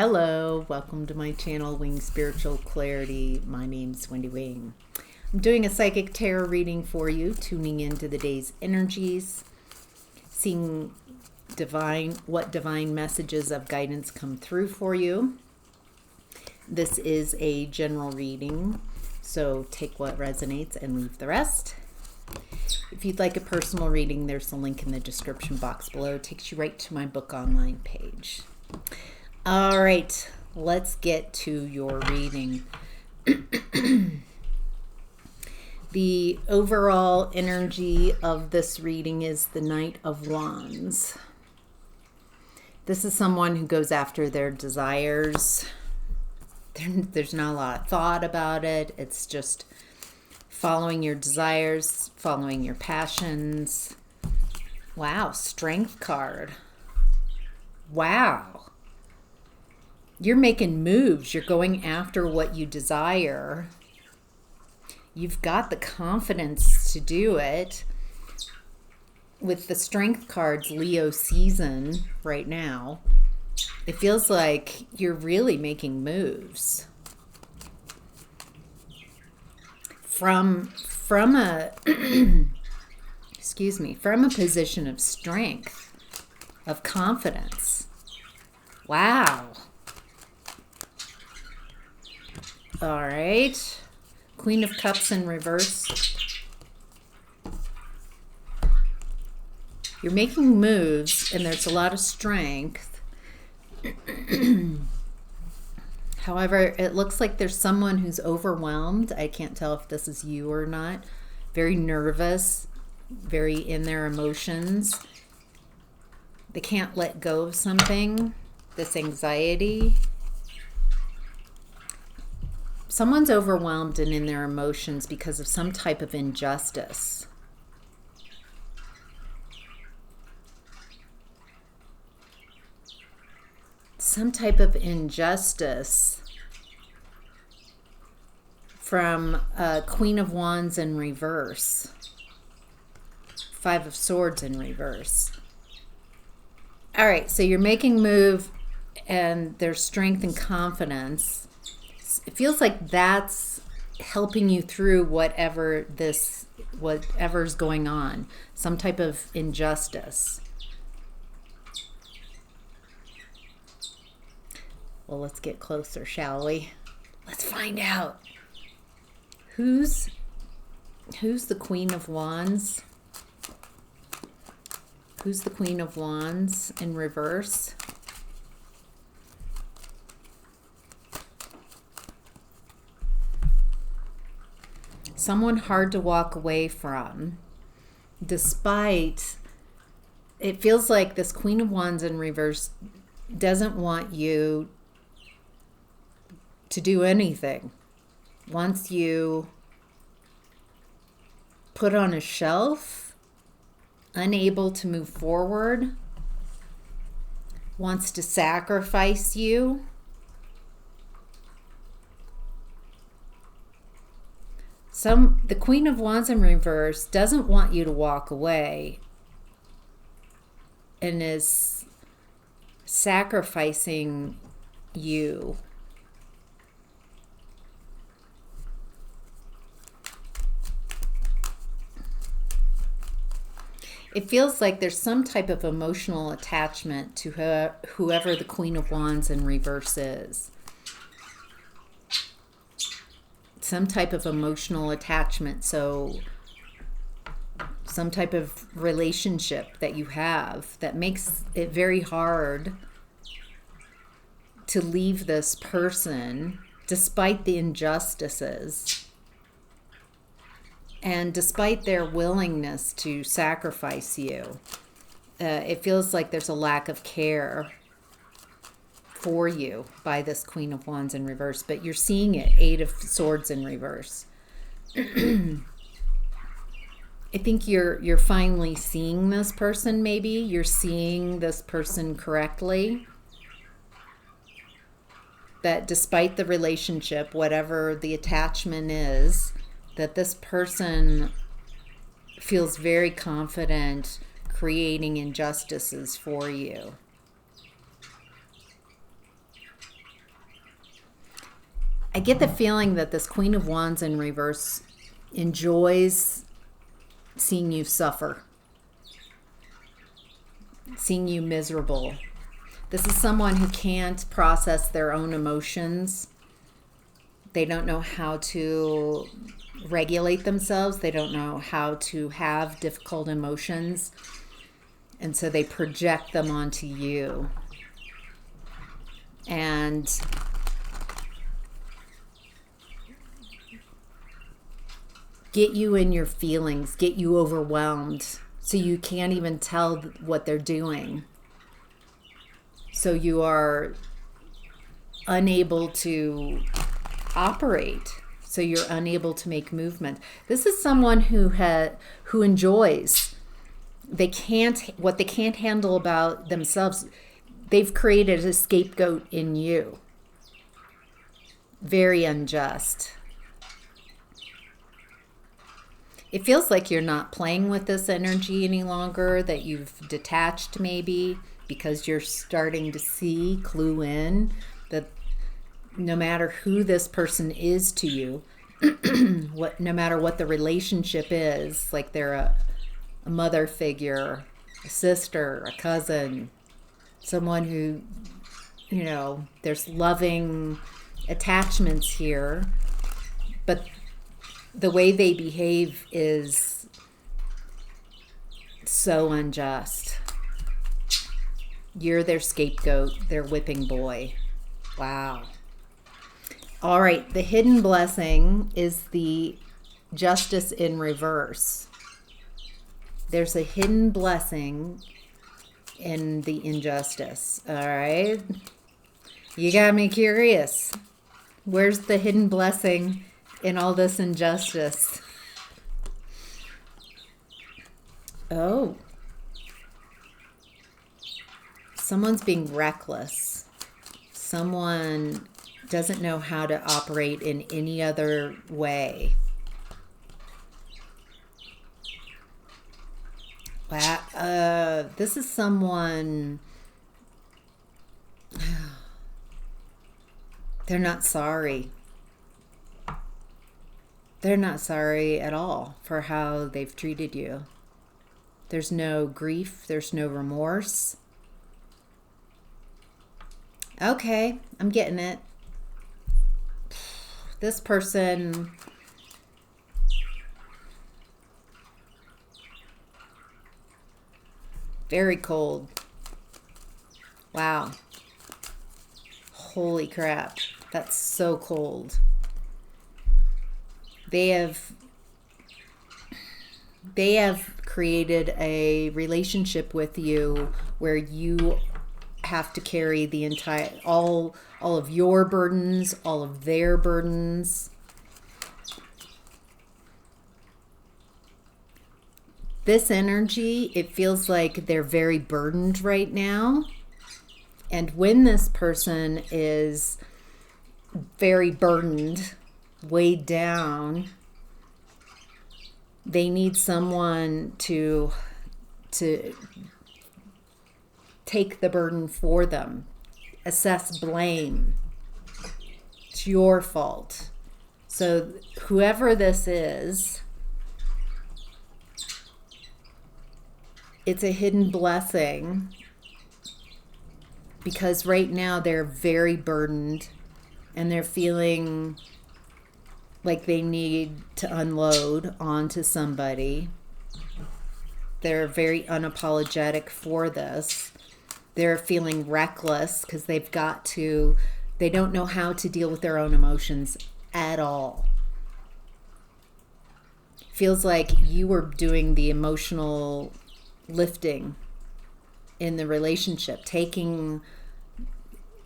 Hello, welcome to my channel, Wing Spiritual Clarity. My name's Wendy Wing. I'm doing a psychic tarot reading for you, tuning into the day's energies, seeing what divine messages of guidance come through for you. This is a general reading, so take what resonates and leave the rest. If you'd like a personal reading, there's a link in the description box below. It takes you right to my book online page. All right, let's get to your reading. The overall energy of this reading is the Knight of Wands. This is someone who goes after their desires. There's not a lot of thought about it. It's just following your desires, following your passions. Wow, Strength card. Wow. You're making moves. You're going after what you desire. You've got the confidence to do it. With the Strength cards, Leo season right now, it feels like you're really making moves. From a from a position of strength, of confidence. Wow. All right. Queen of Cups in reverse. You're making moves and there's a lot of strength. However, it looks like there's someone who's overwhelmed. I can't tell if this is you or not. Very nervous, very in their emotions. They can't let go of something, this anxiety. Someone's overwhelmed and in their emotions because of some type of injustice. Some type of injustice from Queen of Wands in reverse. Five of Swords in reverse. All right, so you're making move and there's strength and confidence. It feels like that's helping you through whatever's going on. Some type of injustice. Well, let's get closer, shall we? Let's find out. Who's the Queen of Wands? Who's the Queen of Wands in reverse? Someone hard to walk away from, despite it feels like this Queen of Wands in reverse doesn't want you to do anything. Wants you put on a shelf, unable to move forward, wants to sacrifice you. The Queen of Wands in reverse doesn't want you to walk away and is sacrificing you. It feels like there's some type of emotional attachment to whoever the Queen of Wands in reverse is. Some type of emotional attachment, so some type of relationship that you have that makes it very hard to leave this person despite the injustices and despite their willingness to sacrifice you. It feels like there's a lack of care for you by this Queen of Wands in reverse, but you're seeing it. Eight of Swords in reverse. I think you're finally seeing this person. Maybe you're seeing this person correctly, that despite the relationship, whatever the attachment is, that this person feels very confident creating injustices for you. I get the feeling that this Queen of Wands in reverse enjoys seeing you suffer, seeing you miserable. This is someone who can't process their own emotions. They don't know how to regulate themselves. They don't know how to have difficult emotions. And so they project them onto you. And get you in your feelings, get you overwhelmed, so you can't even tell what they're doing. So you are unable to operate. So you're unable to make movement. This is someone who enjoys. What they can't handle about themselves, they've created a scapegoat in you. Very unjust. It feels like you're not playing with this energy any longer, that you've detached maybe, because you're starting to see, clue in, that no matter who this person is to you, no matter what the relationship is, like they're a mother figure, a sister, a cousin, someone who, there's loving attachments here, but the way they behave is so unjust. You're their scapegoat, their whipping boy. Wow. All right, the hidden blessing is the justice in reverse. There's a hidden blessing in the injustice. All right. You got me curious. Where's the hidden blessing in all this injustice? Oh. Someone's being reckless. Someone doesn't know how to operate in any other way. This is someone, they're not sorry. They're not sorry at all for how they've treated you. There's no grief. There's no remorse. Okay, I'm getting it. This person, very cold. Wow. Holy crap. That's so cold. They have created a relationship with you where you have to carry the entire, all of your burdens, all of their burdens. This energy, it feels like they're very burdened right now. And when this person is very burdened, weighed down, they need someone to take the burden for them, assess blame. It's your fault. So whoever this is, it's a hidden blessing, because right now they're very burdened and they're feeling like they need to unload onto somebody. They're very unapologetic for this. They're feeling reckless because they don't know how to deal with their own emotions at all. Feels like you were doing the emotional lifting in the relationship, taking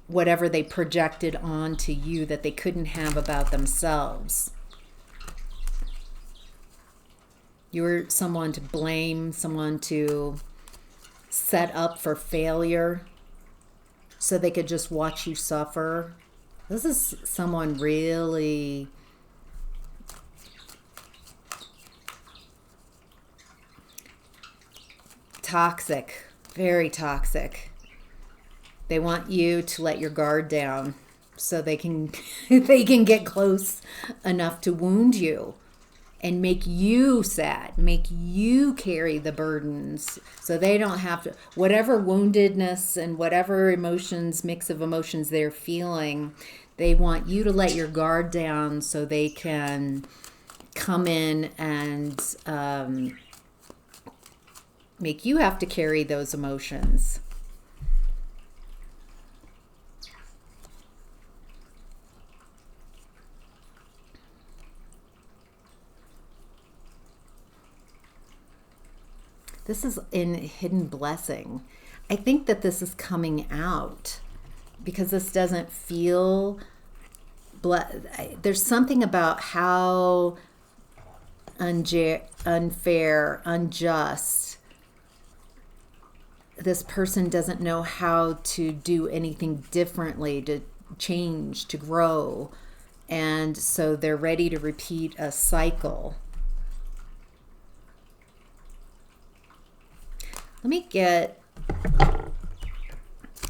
whatever they projected onto you that they couldn't have about themselves. You were someone to blame, someone to set up for failure so they could just watch you suffer. This is someone really toxic, very toxic. They want you to let your guard down so they can they can get close enough to wound you and make you sad, make you carry the burdens so they don't have to, whatever woundedness and whatever emotions, mix of emotions they're feeling, they want you to let your guard down so they can come in and make you have to carry those emotions. This is in hidden blessing. I think that this is coming out because this doesn't feel there's something about how unfair, unjust. This person doesn't know how to do anything differently, to change, to grow. And so they're ready to repeat a cycle. Let me get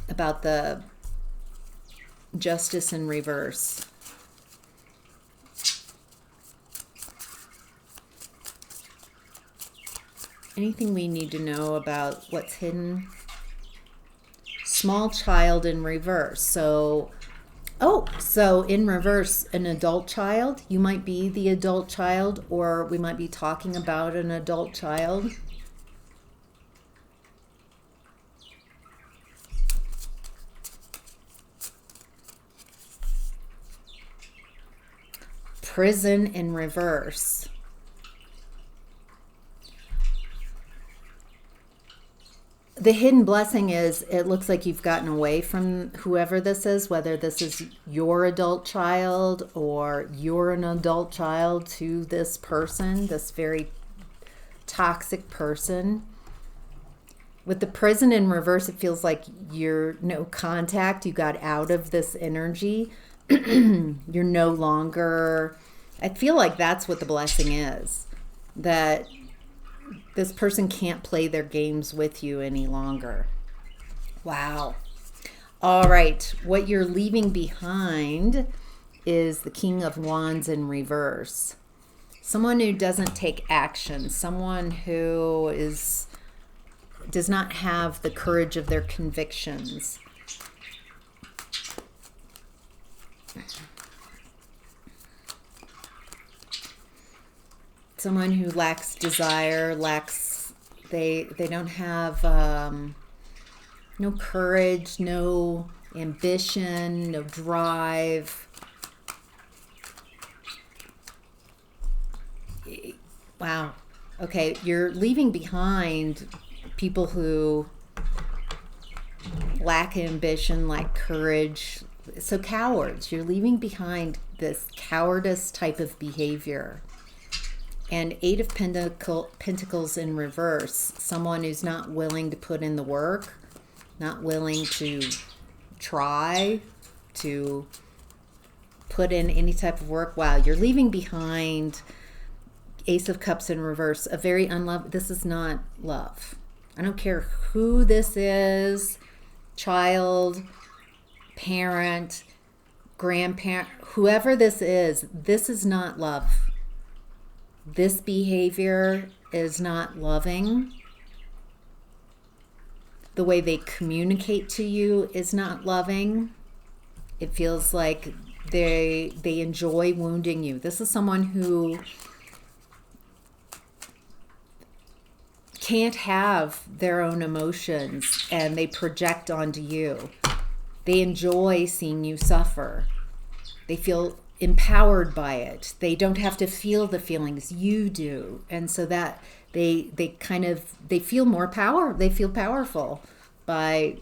about the justice in reverse. Anything we need to know about what's hidden? Small child in reverse. So in reverse, an adult child. You might be the adult child, or we might be talking about an adult child. Prison in reverse. The hidden blessing is, it looks like you've gotten away from whoever this is, whether this is your adult child or you're an adult child to this person, this very toxic person. With the prison in reverse, it feels like you're no contact. You got out of this energy. You're no longer, I feel like that's what the blessing is, that this person can't play their games with you any longer. Wow. All right. What you're leaving behind is the King of Wands in reverse. Someone who doesn't take action. Someone who does not have the courage of their convictions. Someone who lacks desire, they don't have no courage, no ambition, no drive. Wow. Okay, you're leaving behind people who lack ambition, lack courage. So cowards. You're leaving behind this cowardice type of behavior. And Eight of Pentacles in reverse. Someone who's not willing to put in the work, not willing to try to put in any type of work. Wow, you're leaving behind Ace of Cups in reverse. A very unloved. This is not love. I don't care who this is, child, parent, grandparent, whoever this is not love. This behavior is not loving. The way they communicate to you is not loving. It feels like they enjoy wounding you. This is someone who can't have their own emotions and they project onto you. They enjoy seeing you suffer. They feel empowered by it. They don't have to feel the feelings, you do. And so that they feel more power. They feel powerful by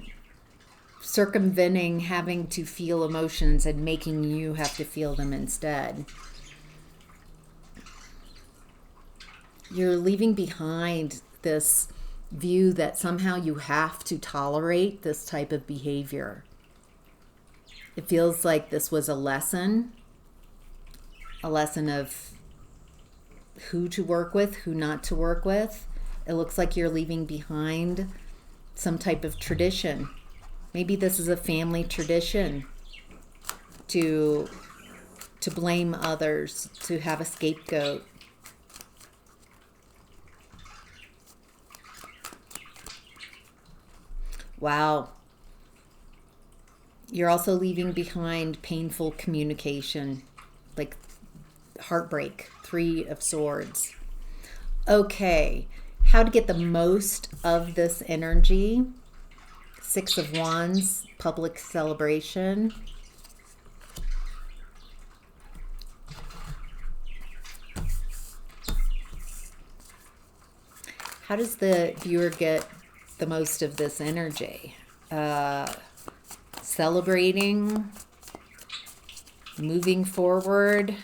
circumventing having to feel emotions and making you have to feel them instead. You're leaving behind this view that somehow you have to tolerate this type of behavior. It feels like this was a lesson of who to work with, who not to work with. It looks like you're leaving behind some type of tradition. Maybe this is a family tradition to blame others, to have a scapegoat. Wow. You're also leaving behind painful communication, like heartbreak, 3 of Swords. Okay, how to get the most of this energy? 6 of Wands, public celebration. How does the viewer get the most of this energy? Celebrating, moving forward,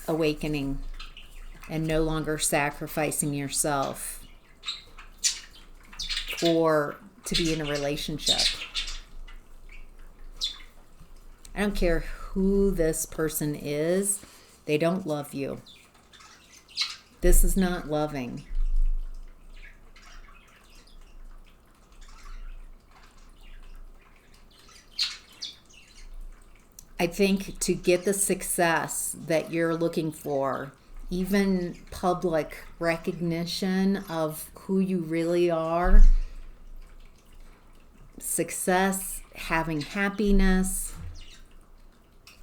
awakening, and no longer sacrificing yourself or to be in a relationship. I don't care who this person is, they don't love you. This is not loving. I think to get the success that you're looking for, even public recognition of who you really are, success, having happiness,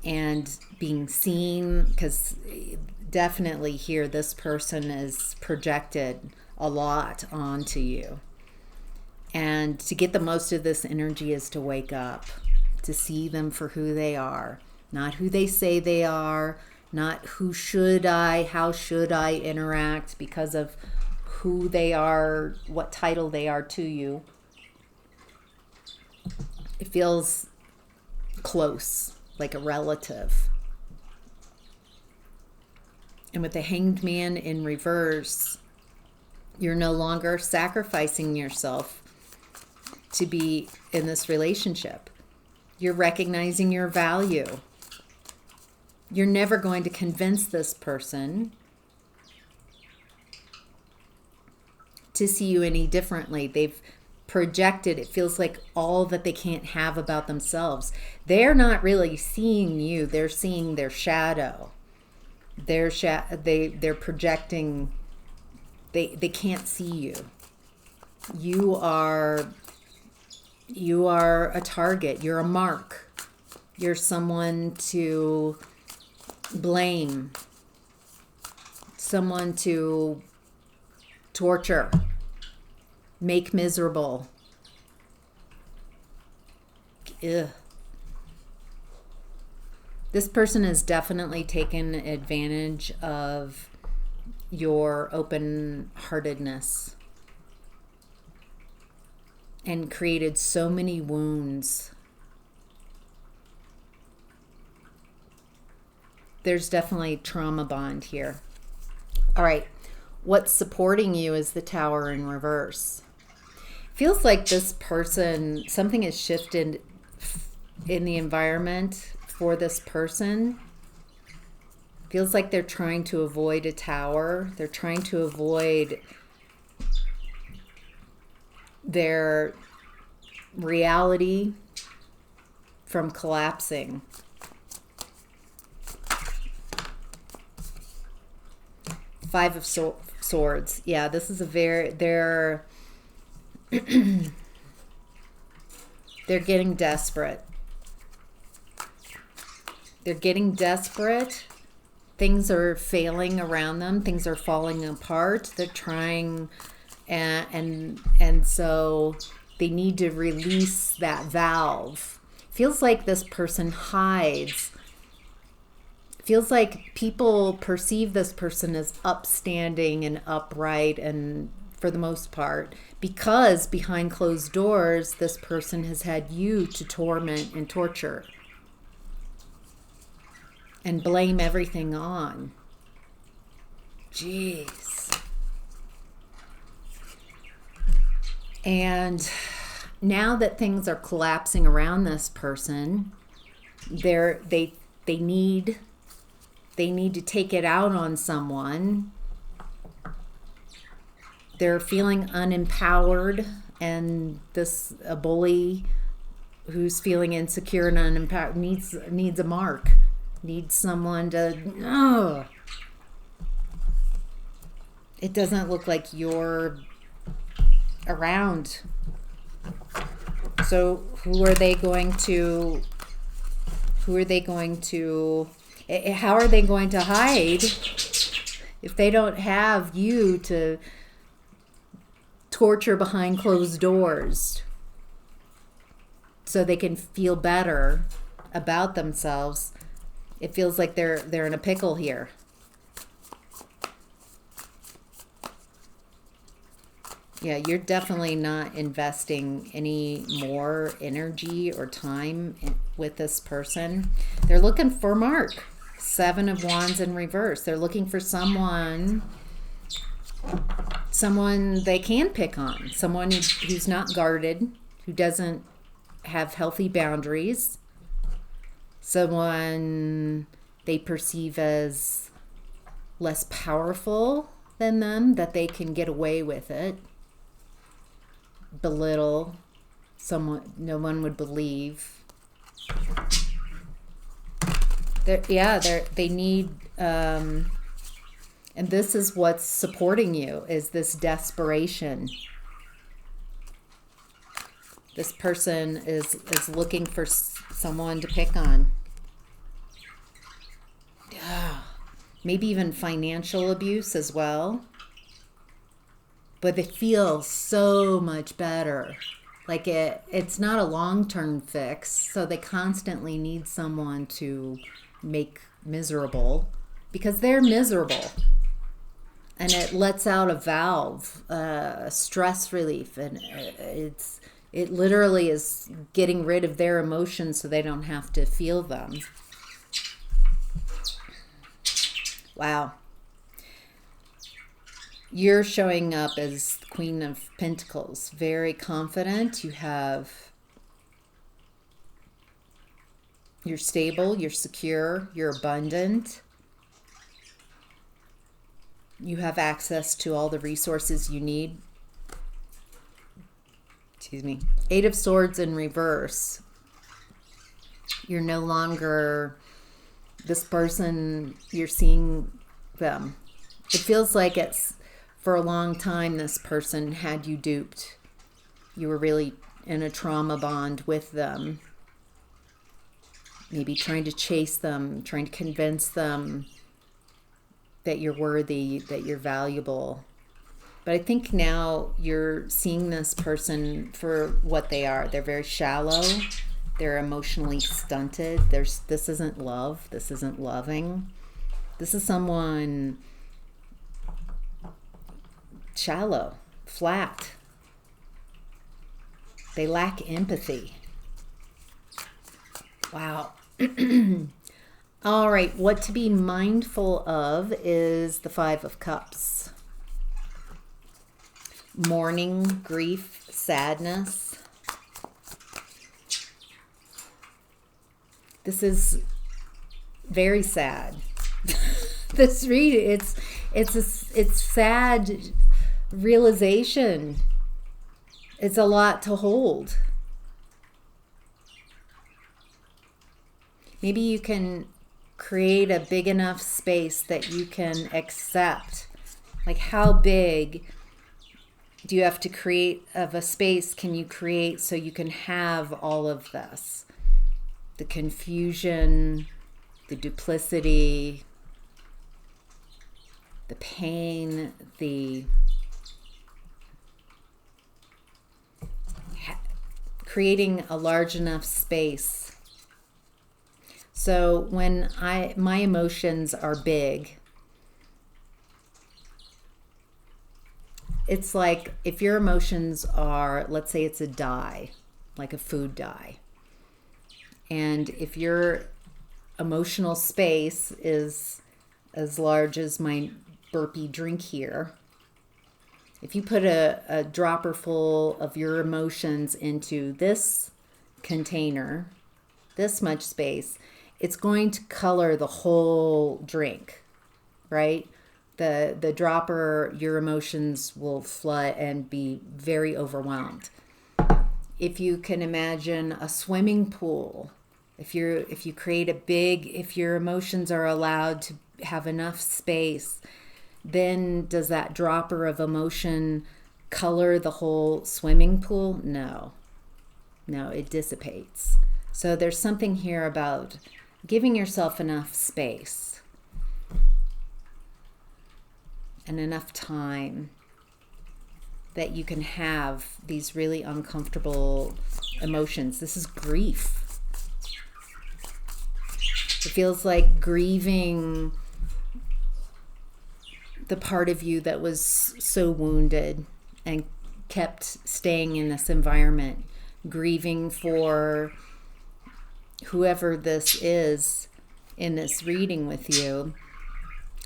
and being seen, because definitely here this person is projected a lot onto you. And to get the most of this energy is to wake up, to see them for who they are, not who they say they are, not how should I interact because of who they are, what title they are to you. It feels close, like a relative. And with the Hanged Man in reverse, you're no longer sacrificing yourself to be in this relationship. You're recognizing your value. You're never going to convince this person to see you any differently. They've projected, it feels like, all that they can't have about themselves. They're not really seeing you. They're seeing their shadow. They're projecting. They can't see you. You are a target. You're a mark. You're someone to blame, someone to torture, make miserable. Ugh. This person has definitely taken advantage of your open-heartedness and created so many wounds. There's definitely trauma bond here. All right, what's supporting you is the Tower in reverse. Feels like this person, something has shifted in the environment for this person. Feels like they're trying to avoid a tower. They're trying to avoid their reality from collapsing. Five of Swords. Yeah, this is a they're getting desperate. They're getting desperate. Things are failing around them. Things are falling apart. They're trying, and so they need to release that valve. Feels like this person hides. Feels like people perceive this person as upstanding and upright, and for the most part, because behind closed doors, this person has had you to torment and torture and blame everything on. Jeez. And now that things are collapsing around this person, they need to take it out on someone. They're feeling unempowered, and a bully who's feeling insecure and unempowered needs a mark, needs someone to, oh, it doesn't look like you're around. So how are they going to hide if they don't have you to torture behind closed doors so they can feel better about themselves? It feels like they're in a pickle here. Yeah, you're definitely not investing any more energy or time with this person. They're looking for Mark. 7 of Wands in reverse. They're looking for someone they can pick on. Someone who's not guarded, who doesn't have healthy boundaries. Someone they perceive as less powerful than them, that they can get away with it. Belittle someone no one would believe. They need and this is what's supporting you, is this desperation. This person is looking for someone to pick on. Maybe even financial abuse as well. But they feel so much better. Like it's not a long-term fix, so they constantly need someone to make miserable because they're miserable. And it lets out a valve, stress relief, and it literally is getting rid of their emotions so they don't have to feel them. Wow. You're showing up as the Queen of Pentacles, very confident. You're stable, you're secure, you're abundant. You have access to all the resources you need. Excuse me. 8 of Swords in reverse. You're no longer this person, you're seeing them. It feels like for a long time, this person had you duped. You were really in a trauma bond with them. Maybe trying to chase them, trying to convince them that you're worthy, that you're valuable. But I think now you're seeing this person for what they are. They're very shallow. They're emotionally stunted. This isn't love. This isn't loving. This is someone shallow, flat. They lack empathy. Wow. All right, what to be mindful of is the 5 of Cups. Mourning, grief, sadness. This is very sad. This reading, it's sad realization. It's a lot to hold. Maybe you can create a big enough space that you can accept. Like, how big do you have to create of a space can you create so you can have all of this? The confusion, the duplicity, the pain, creating a large enough space. So when my emotions are big, it's like if your emotions are, let's say it's a dye, like a food dye. And if your emotional space is as large as my burpee drink here, if you put a dropper full of your emotions into this container, this much space, it's going to color the whole drink, right? The dropper, your emotions will flood and be very overwhelmed. if you can imagine a swimming pool, if you create if your emotions are allowed to have enough space, then does that dropper of emotion color the whole swimming pool? No, it dissipates. So there's something here about giving yourself enough space and enough time that you can have these really uncomfortable emotions. This is grief. It feels like grieving the part of you that was so wounded and kept staying in this environment, grieving for whoever this is in this reading with you,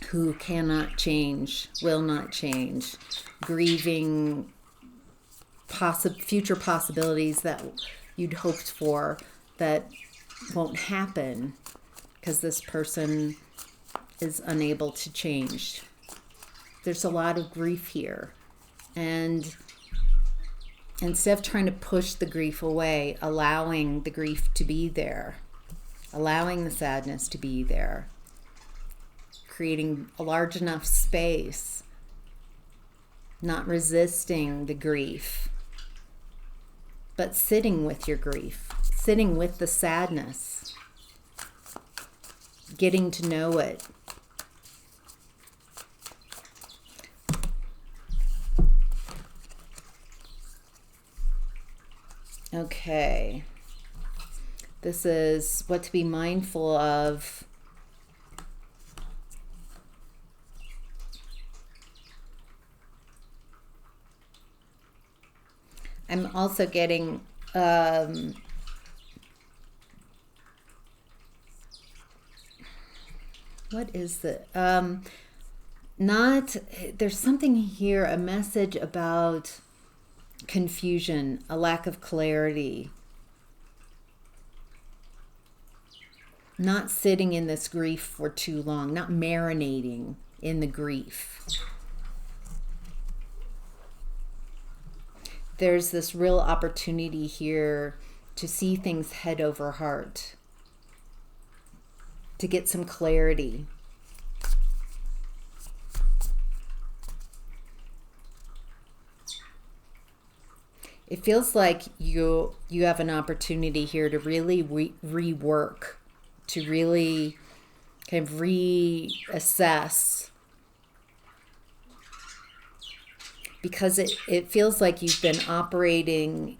who cannot change, will not change, grieving future possibilities that you'd hoped for that won't happen because this person is unable to change. There's a lot of grief here. And instead of trying to push the grief away, allowing the grief to be there, allowing the sadness to be there, creating a large enough space, not resisting the grief, but sitting with your grief, sitting with the sadness, getting to know it. Okay, this is what to be mindful of. I'm also getting what is the there's something here, a message about confusion, a lack of clarity, not sitting in this grief for too long, not marinating in the grief. There's this real opportunity here to see things head over heart, to get some clarity. It feels like you have an opportunity here to really rework, to really kind of reassess, because it feels like you've been operating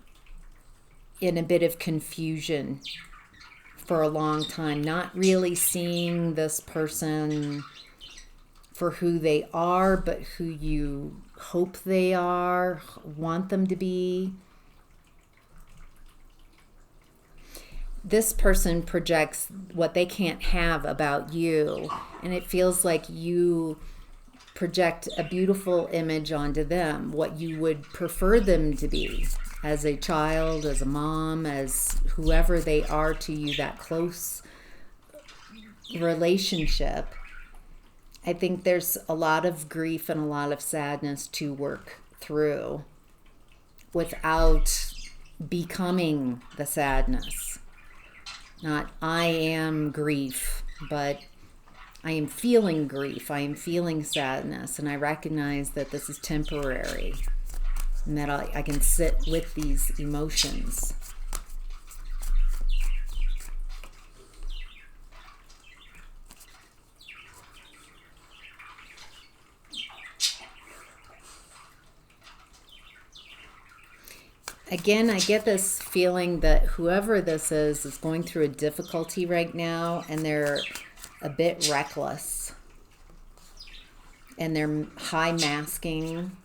in a bit of confusion for a long time, not really seeing this person for who they are, but who you hope they are, want them to be. This person projects what they can't have about you, and it feels like you project a beautiful image onto them, what you would prefer them to be as a child, as a mom, as whoever they are to you, that close relationship. I think there's a lot of grief and a lot of sadness to work through without becoming the sadness. Not I am grief, but I am feeling grief, I am feeling sadness, and I recognize that this is temporary and that I can sit with these emotions. Again, I get this feeling that whoever this is going through a difficulty right now, and they're a bit reckless, and they're high masking.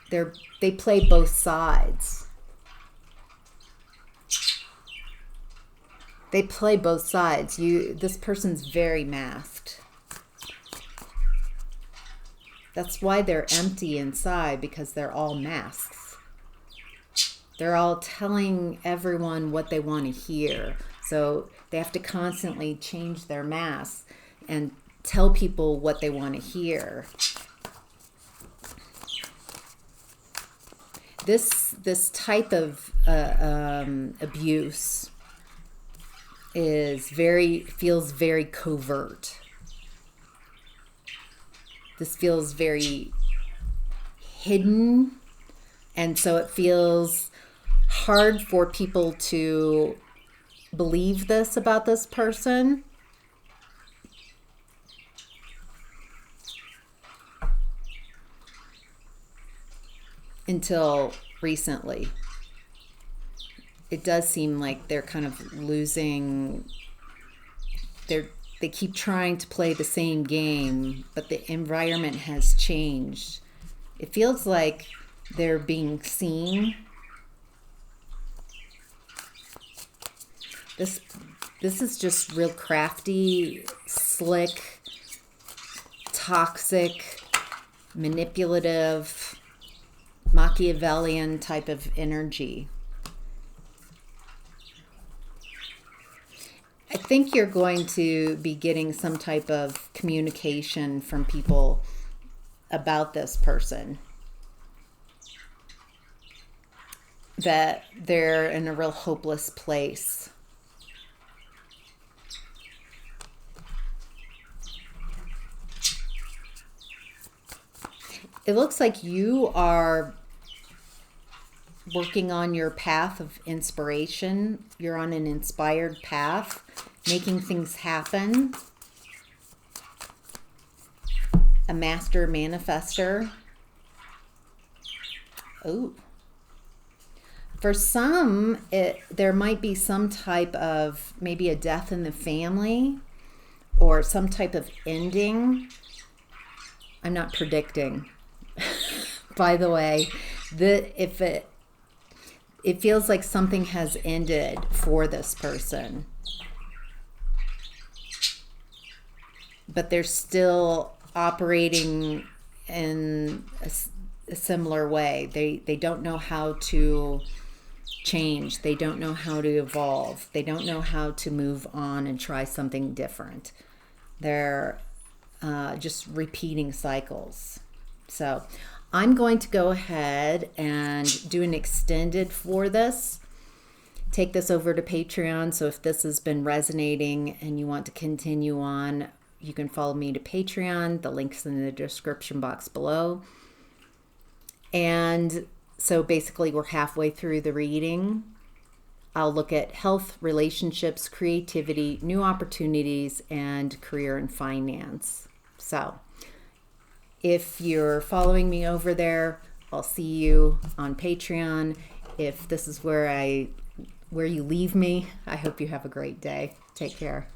They play both sides. They play both sides. This person's very masked. That's why they're empty inside, because they're all masks. They're all telling everyone what they want to hear. So they have to constantly change their masks and tell people what they want to hear. this type of abuse feels very covert. This feels very hidden, and so it feels hard for people to believe this about this person. Until recently. It does seem like they're kind of losing they keep trying to play the same game, but the environment has changed. It feels like they're being seen. This is just real crafty, slick, toxic, manipulative, Machiavellian type of energy. I think you're going to be getting some type of communication from people about this person, that they're in a real hopeless place. It looks like you are working on your path of inspiration. You're on an inspired path, making things happen. A master manifester. Oh. For some, there might be some type of, maybe a death in the family or some type of ending. I'm not predicting. By the way, it feels like something has ended for this person, but they're still operating in a similar way. They don't know how to change. They don't know how to evolve. They don't know how to move on and try something different. They're just repeating cycles. So I'm going to go ahead and do an extended for this. Take this over to Patreon. So if this has been resonating and you want to continue on, you can follow me to Patreon. The link's in the description box below. And so basically we're halfway through the reading. I'll look at health, relationships, creativity, new opportunities, and career and finance. So if you're following me over there, I'll see you on Patreon. If this is where you leave me, I hope you have a great day. Take care.